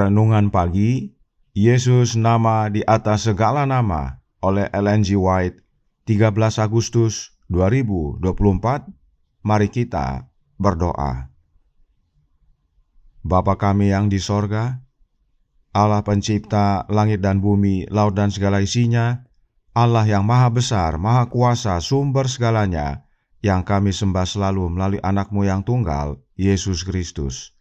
Renungan Pagi, Yesus Nama di Atas Segala Nama oleh Ellen G. White, 13 Agustus 2024. Mari kita berdoa. Bapa kami yang di sorga, Allah pencipta langit dan bumi, laut dan segala isinya, Allah yang maha besar, maha kuasa, sumber segalanya, yang kami sembah selalu melalui anak-Mu yang tunggal, Yesus Kristus.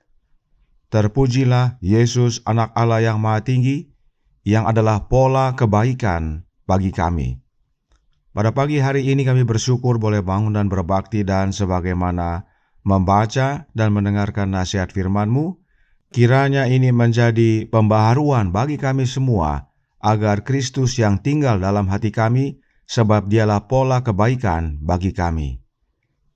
Terpujilah Yesus, anak Allah yang maha tinggi, yang adalah pola kebaikan bagi kami. Pada pagi hari ini kami bersyukur boleh bangun dan berbakti, dan sebagaimana membaca dan mendengarkan nasihat firman-Mu, kiranya ini menjadi pembaharuan bagi kami semua, agar Kristus yang tinggal dalam hati kami, sebab Dialah pola kebaikan bagi kami.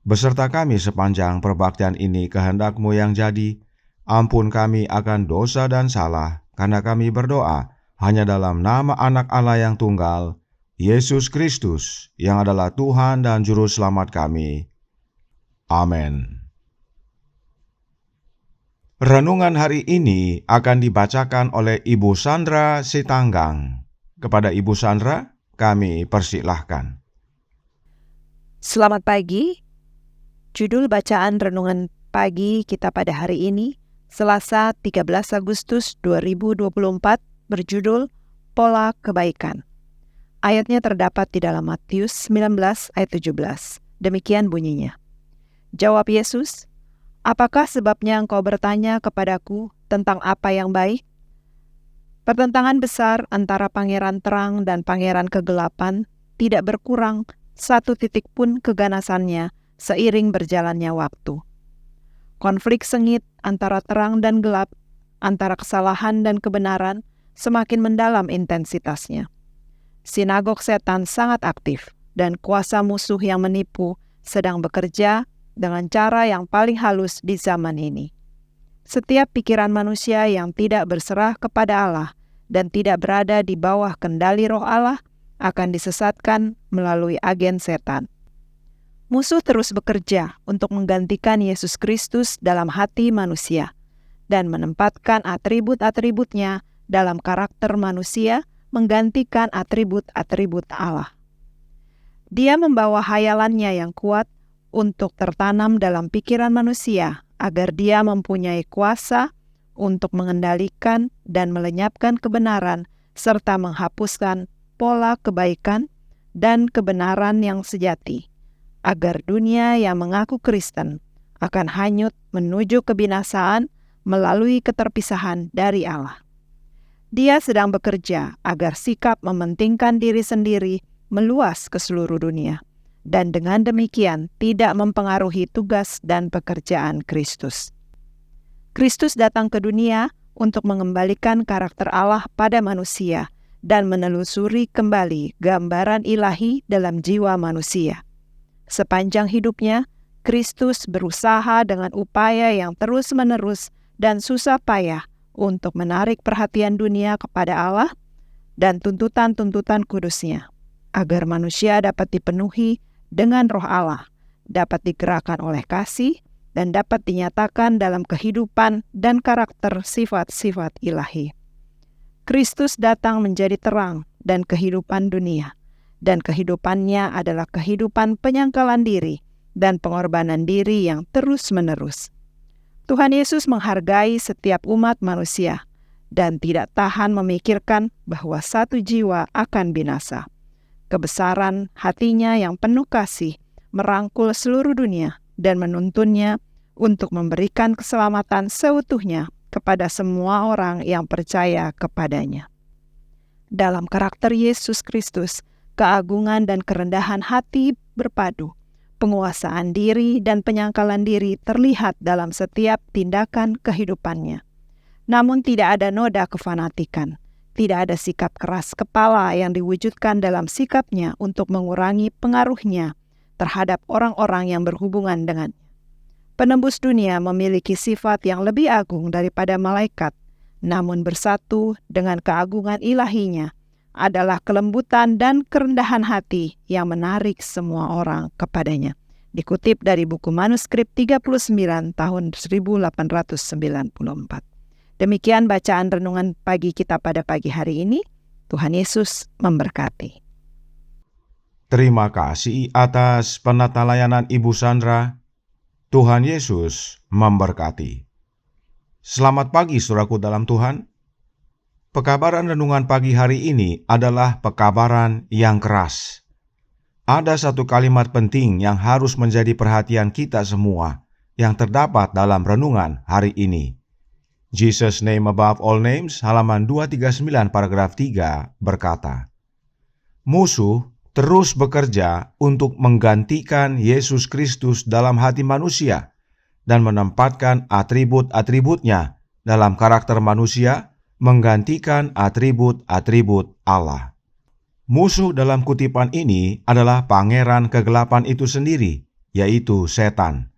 Beserta kami sepanjang perbaktian ini, kehendak-Mu yang jadi. Ampun kami akan dosa dan salah, karena kami berdoa hanya dalam nama Anak Allah yang tunggal, Yesus Kristus, yang adalah Tuhan dan Juru Selamat kami. Amin. Renungan hari ini akan dibacakan oleh Ibu Sandra Sitanggang. Kepada Ibu Sandra, kami persilahkan. Selamat pagi. Judul bacaan renungan pagi kita pada hari ini, Selasa 13 Agustus 2024, berjudul Pola Kebaikan. Ayatnya terdapat di dalam Matius 19 ayat 17. Demikian bunyinya. Jawab Yesus, "Apakah sebabnya engkau bertanya kepadaku tentang apa yang baik? Pertentangan besar antara pangeran terang dan pangeran kegelapan tidak berkurang satu titik pun keganasannya seiring berjalannya waktu. Konflik sengit antara terang dan gelap, antara kesalahan dan kebenaran, semakin mendalam intensitasnya. Sinagog setan sangat aktif, dan kuasa musuh yang menipu sedang bekerja dengan cara yang paling halus di zaman ini. Setiap pikiran manusia yang tidak berserah kepada Allah dan tidak berada di bawah kendali Roh Allah akan disesatkan melalui agen setan. Musuh terus bekerja untuk menggantikan Yesus Kristus dalam hati manusia dan menempatkan atribut-atributnya dalam karakter manusia, menggantikan atribut-atribut Allah. Dia membawa hayalannya yang kuat untuk tertanam dalam pikiran manusia agar dia mempunyai kuasa untuk mengendalikan dan melenyapkan kebenaran serta menghapuskan pola kebaikan dan kebenaran yang sejati, agar dunia yang mengaku Kristen akan hanyut menuju kebinasaan melalui keterpisahan dari Allah. Dia sedang bekerja agar sikap mementingkan diri sendiri meluas ke seluruh dunia, dan dengan demikian tidak mempengaruhi tugas dan pekerjaan Kristus. Kristus datang ke dunia untuk mengembalikan karakter Allah pada manusia dan menelusuri kembali gambaran ilahi dalam jiwa manusia. Sepanjang hidupnya, Kristus berusaha dengan upaya yang terus-menerus dan susah payah untuk menarik perhatian dunia kepada Allah dan tuntutan-tuntutan kudusnya, agar manusia dapat dipenuhi dengan Roh Allah, dapat digerakkan oleh kasih, dan dapat dinyatakan dalam kehidupan dan karakter sifat-sifat ilahi. Kristus datang menjadi terang dan kehidupan dunia, dan kehidupannya adalah kehidupan penyangkalan diri dan pengorbanan diri yang terus-menerus. Tuhan Yesus menghargai setiap umat manusia dan tidak tahan memikirkan bahwa satu jiwa akan binasa. Kebesaran hatinya yang penuh kasih merangkul seluruh dunia dan menuntunnya untuk memberikan keselamatan seutuhnya kepada semua orang yang percaya kepadanya. Dalam karakter Yesus Kristus, keagungan dan kerendahan hati berpadu. Penguasaan diri dan penyangkalan diri terlihat dalam setiap tindakan kehidupannya. Namun tidak ada noda kefanatikan. Tidak ada sikap keras kepala yang diwujudkan dalam sikapnya untuk mengurangi pengaruhnya terhadap orang-orang yang berhubungan dengannya. Penembus dunia memiliki sifat yang lebih agung daripada malaikat, namun bersatu dengan keagungan ilahinya adalah kelembutan dan kerendahan hati yang menarik semua orang kepadanya. Dikutip dari buku manuskrip 39 tahun 1894. Demikian bacaan renungan pagi kita pada pagi hari ini. Tuhan Yesus memberkati. Terima kasih atas penata layanan Ibu Sandra. Tuhan Yesus memberkati. Selamat pagi saudaraku dalam Tuhan. Pekabaran renungan pagi hari ini adalah pekabaran yang keras. Ada satu kalimat penting yang harus menjadi perhatian kita semua yang terdapat dalam renungan hari ini. Jesus' name above all names, halaman 239 paragraf 3 berkata, musuh terus bekerja untuk menggantikan Yesus Kristus dalam hati manusia dan menempatkan atribut-atributnya dalam karakter manusia, menggantikan atribut-atribut Allah. Musuh dalam kutipan ini adalah pangeran kegelapan itu sendiri, yaitu setan.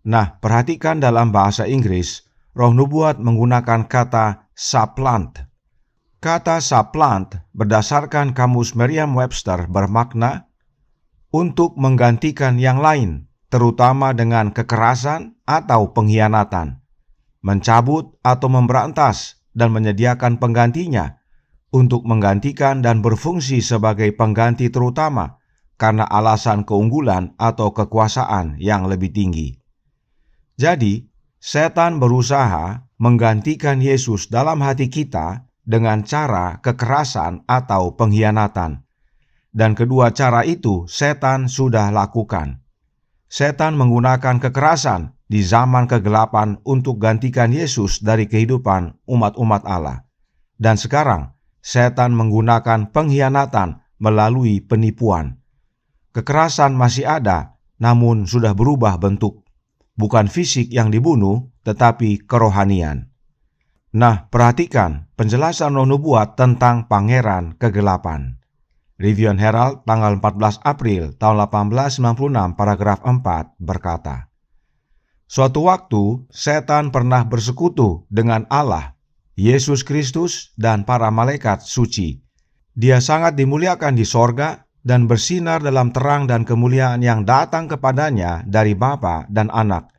Nah, perhatikan dalam bahasa Inggris, Roh Nubuat menggunakan kata supplant. Kata supplant berdasarkan kamus Merriam-Webster bermakna untuk menggantikan yang lain, terutama dengan kekerasan atau pengkhianatan, mencabut atau memberantas dan menyediakan penggantinya, untuk menggantikan dan berfungsi sebagai pengganti terutama karena alasan keunggulan atau kekuasaan yang lebih tinggi. Jadi, setan berusaha menggantikan Yesus dalam hati kita dengan cara kekerasan atau pengkhianatan. Dan kedua cara itu setan sudah lakukan. Setan menggunakan kekerasan di zaman kegelapan untuk gantikan Yesus dari kehidupan umat-umat Allah. Dan sekarang, setan menggunakan pengkhianatan melalui penipuan. Kekerasan masih ada, namun sudah berubah bentuk. Bukan fisik yang dibunuh, tetapi kerohanian. Nah, perhatikan penjelasan Roh Nubuat tentang pangeran kegelapan. Review and Herald tanggal 14 April tahun 1896 paragraf 4 berkata, suatu waktu setan pernah bersekutu dengan Allah, Yesus Kristus dan para malaikat suci. Dia sangat dimuliakan di sorga dan bersinar dalam terang dan kemuliaan yang datang kepadanya dari Bapa dan Anak.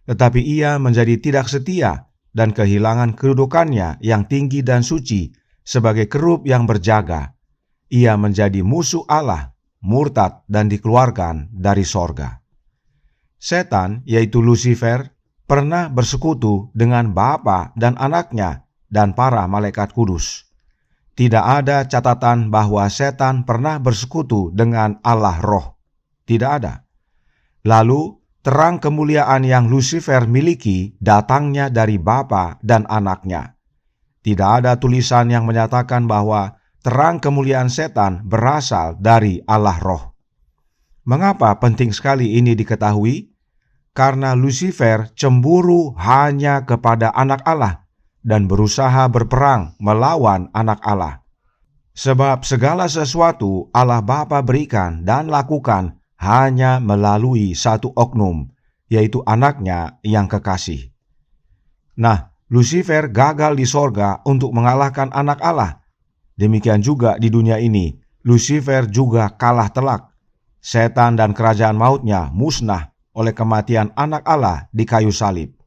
Tetapi ia menjadi tidak setia dan kehilangan kedudukannya yang tinggi dan suci sebagai kerub yang berjaga. Ia menjadi musuh Allah, murtad dan dikeluarkan dari sorga. Setan, yaitu Lucifer, pernah bersekutu dengan Bapa dan Anaknya dan para malaikat kudus. Tidak ada catatan bahwa setan pernah bersekutu dengan Allah Roh. Tidak ada. Lalu, terang kemuliaan yang Lucifer miliki datangnya dari Bapa dan Anaknya. Tidak ada tulisan yang menyatakan bahwa terang kemuliaan setan berasal dari Allah Roh. Mengapa penting sekali ini diketahui? Karena Lucifer cemburu hanya kepada Anak Allah dan berusaha berperang melawan Anak Allah. Sebab segala sesuatu Allah Bapa berikan dan lakukan hanya melalui satu oknum, yaitu Anaknya yang kekasih. Nah, Lucifer gagal di sorga untuk mengalahkan Anak Allah. Demikian juga di dunia ini, Lucifer juga kalah telak. Setan dan kerajaan mautnya musnah oleh kematian Anak Allah di kayu salib.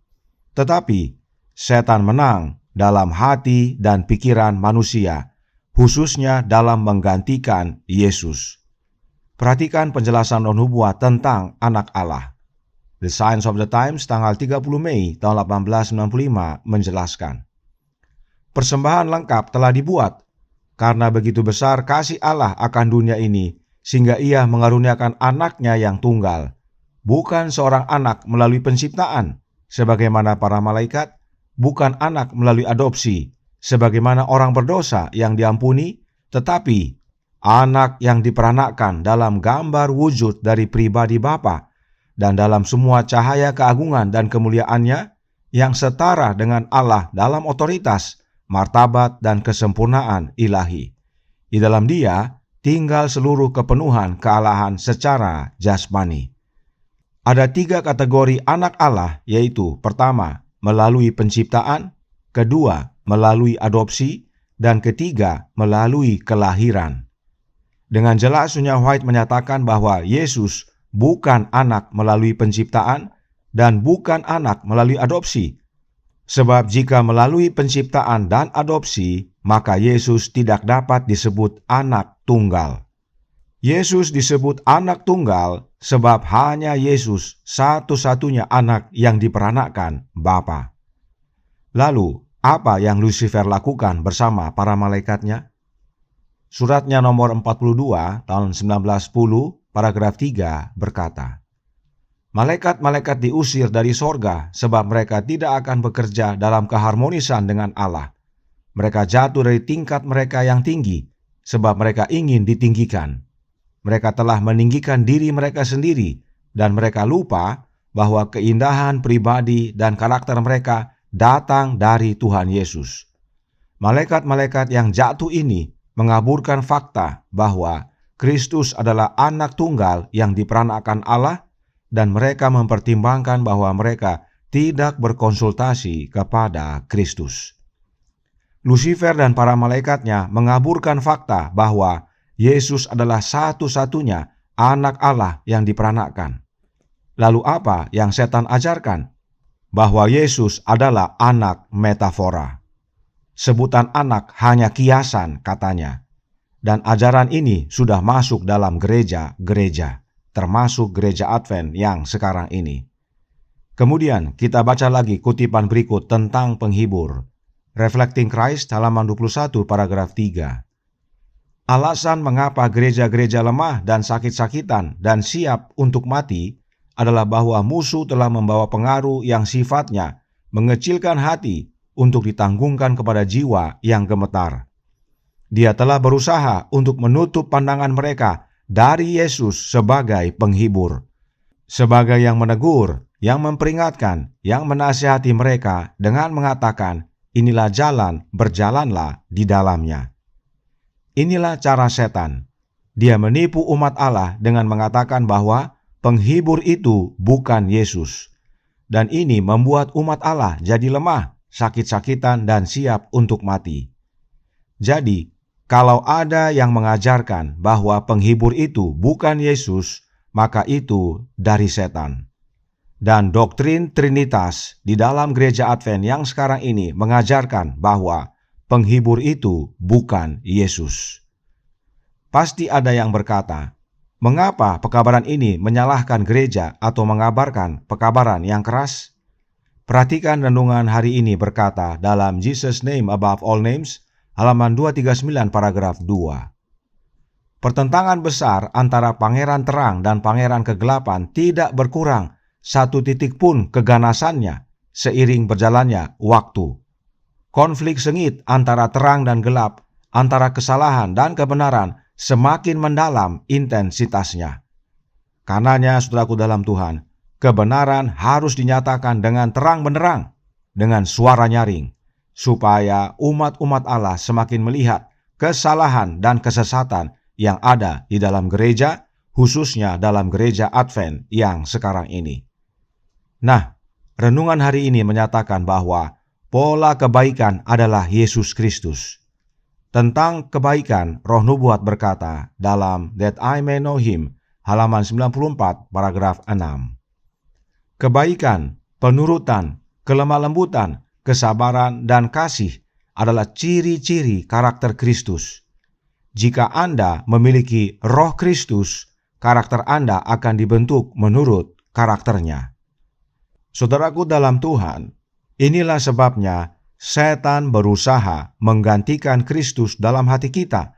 Tetapi, setan menang dalam hati dan pikiran manusia, khususnya dalam menggantikan Yesus. Perhatikan penjelasan Roh Nubuat tentang Anak Allah. The Signs of the Times tanggal 30 Mei tahun 1895 menjelaskan, persembahan lengkap telah dibuat, karena begitu besar kasih Allah akan dunia ini, sehingga ia mengaruniakan Anaknya yang tunggal, bukan seorang anak melalui penciptaan, sebagaimana para malaikat, bukan anak melalui adopsi, sebagaimana orang berdosa yang diampuni, tetapi anak yang diperanakkan dalam gambar wujud dari pribadi Bapa dan dalam semua cahaya keagungan dan kemuliaannya yang setara dengan Allah dalam otoritas, martabat dan kesempurnaan ilahi. Di dalam Dia tinggal seluruh kepenuhan kealahan secara jasmani. Ada 3 kategori anak Allah, yaitu pertama, melalui penciptaan, kedua, melalui adopsi, dan ketiga, melalui kelahiran. Dengan jelas Sunya White menyatakan bahwa Yesus bukan anak melalui penciptaan dan bukan anak melalui adopsi. Sebab jika melalui penciptaan dan adopsi, maka Yesus tidak dapat disebut anak tunggal. Yesus disebut anak tunggal sebab hanya Yesus satu-satunya anak yang diperanakkan Bapa. Lalu, apa yang Lucifer lakukan bersama para malaikatnya? Suratnya nomor 42 tahun 1910, paragraf 3 berkata, malaikat-malaikat diusir dari sorga sebab mereka tidak akan bekerja dalam keharmonisan dengan Allah. Mereka jatuh dari tingkat mereka yang tinggi sebab mereka ingin ditinggikan. Mereka telah meninggikan diri mereka sendiri dan mereka lupa bahwa keindahan pribadi dan karakter mereka datang dari Tuhan Yesus. Malaikat-malaikat yang jatuh ini mengaburkan fakta bahwa Kristus adalah anak tunggal yang diperanakkan Allah, dan mereka mempertimbangkan bahwa mereka tidak berkonsultasi kepada Kristus. Lucifer dan para malaikatnya mengaburkan fakta bahwa Yesus adalah satu-satunya anak Allah yang diperanakkan. Lalu apa yang setan ajarkan? Bahwa Yesus adalah anak metafora. Sebutan anak hanya kiasan katanya. Dan ajaran ini sudah masuk dalam gereja-gereja, termasuk gereja Advent yang sekarang ini. Kemudian kita baca lagi kutipan berikut tentang penghibur. Reflecting Christ halaman 21 paragraf 3. Alasan mengapa gereja-gereja lemah dan sakit-sakitan dan siap untuk mati adalah bahwa musuh telah membawa pengaruh yang sifatnya mengecilkan hati untuk ditanggungkan kepada jiwa yang gemetar. Dia telah berusaha untuk menutup pandangan mereka dari Yesus sebagai penghibur, sebagai yang menegur, yang memperingatkan, yang menasihati mereka dengan mengatakan, inilah jalan, berjalanlah di dalamnya. Inilah cara setan. Dia menipu umat Allah dengan mengatakan bahwa penghibur itu bukan Yesus. Dan ini membuat umat Allah jadi lemah, sakit-sakitan, dan siap untuk mati. Jadi, kalau ada yang mengajarkan bahwa penghibur itu bukan Yesus, maka itu dari setan. Dan doktrin Trinitas di dalam gereja Advent yang sekarang ini mengajarkan bahwa penghibur itu bukan Yesus. Pasti ada yang berkata, mengapa pekabaran ini menyalahkan gereja atau mengabarkan pekabaran yang keras? Perhatikan renungan hari ini berkata dalam Jesus Name Above All Names, halaman 239 paragraf 2. Pertentangan besar antara pangeran terang dan pangeran kegelapan tidak berkurang satu titik pun keganasannya seiring berjalannya waktu. Konflik sengit antara terang dan gelap, antara kesalahan dan kebenaran semakin mendalam intensitasnya. Karenanya, saudaraku dalam Tuhan, kebenaran harus dinyatakan dengan terang benderang, dengan suara nyaring, supaya umat-umat Allah semakin melihat kesalahan dan kesesatan yang ada di dalam gereja, khususnya dalam gereja Advent yang sekarang ini. Nah, renungan hari ini menyatakan bahwa pola kebaikan adalah Yesus Kristus. Tentang kebaikan, Roh Nubuat berkata dalam That I May Know Him, halaman 94, paragraf 6. Kebaikan, penurutan, kelemah lembutan, kesabaran, dan kasih adalah ciri-ciri karakter Kristus. Jika Anda memiliki Roh Kristus, karakter Anda akan dibentuk menurut karakternya. Saudaraku dalam Tuhan, inilah sebabnya setan berusaha menggantikan Kristus dalam hati kita.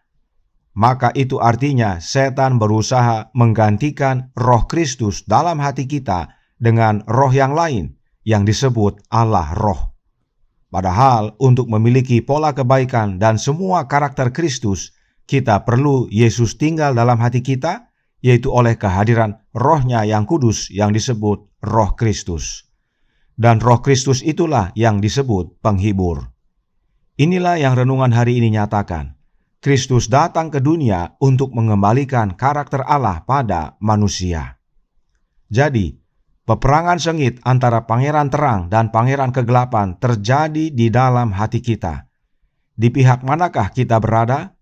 Maka itu artinya setan berusaha menggantikan Roh Kristus dalam hati kita dengan roh yang lain yang disebut Allah Roh. Padahal untuk memiliki pola kebaikan dan semua karakter Kristus, kita perlu Yesus tinggal dalam hati kita, yaitu oleh kehadiran Roh-Nya yang kudus yang disebut Roh Kristus. Dan Roh Kristus itulah yang disebut penghibur. Inilah yang renungan hari ini nyatakan. Kristus datang ke dunia untuk mengembalikan karakter Allah pada manusia. Jadi, peperangan sengit antara pangeran terang dan pangeran kegelapan terjadi di dalam hati kita. Di pihak manakah kita berada?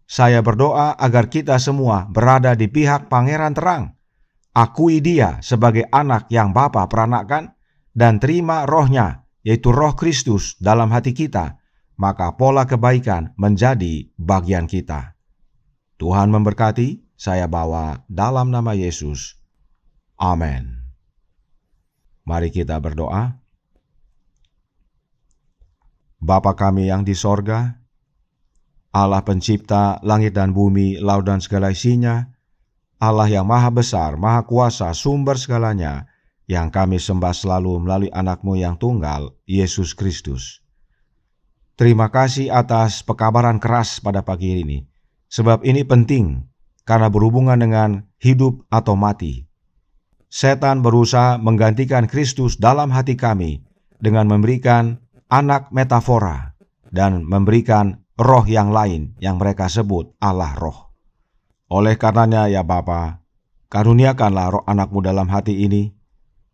Saya berdoa agar kita semua berada di pihak pangeran terang. Akui dia sebagai anak yang Bapa peranakkan dan terima Roh-Nya yaitu Roh Kristus dalam hati kita, maka pola kebaikan menjadi bagian kita. Tuhan memberkati, saya bawa dalam nama Yesus. Amin. Mari kita berdoa. Bapa kami yang di sorga, Allah pencipta langit dan bumi, laut dan segala isinya, Allah yang maha besar, maha kuasa, sumber segalanya, yang kami sembah selalu melalui anak-Mu yang tunggal, Yesus Kristus. Terima kasih atas pekabaran keras pada pagi ini, sebab ini penting karena berhubungan dengan hidup atau mati. Setan berusaha menggantikan Kristus dalam hati kami dengan memberikan anak metafora dan memberikan roh yang lain yang mereka sebut Allah Roh. Oleh karenanya ya Bapa, karuniakanlah roh anak-Mu dalam hati ini,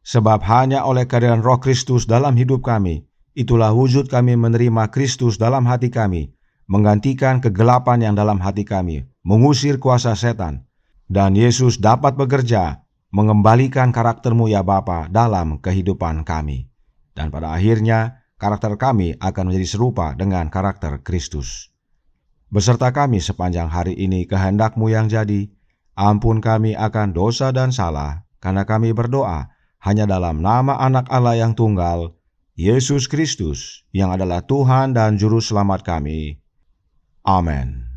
sebab hanya oleh kehadiran Roh Kristus dalam hidup kami, itulah wujud kami menerima Kristus dalam hati kami, menggantikan kegelapan yang dalam hati kami, mengusir kuasa setan, dan Yesus dapat bekerja, mengembalikan karakter-Mu ya Bapa dalam kehidupan kami. Dan pada akhirnya, karakter kami akan menjadi serupa dengan karakter Kristus. Beserta kami sepanjang hari ini kehendak-Mu yang jadi, ampun kami akan dosa dan salah, karena kami berdoa hanya dalam nama Anak Allah yang tunggal, Yesus Kristus, yang adalah Tuhan dan Juru Selamat kami. Amin.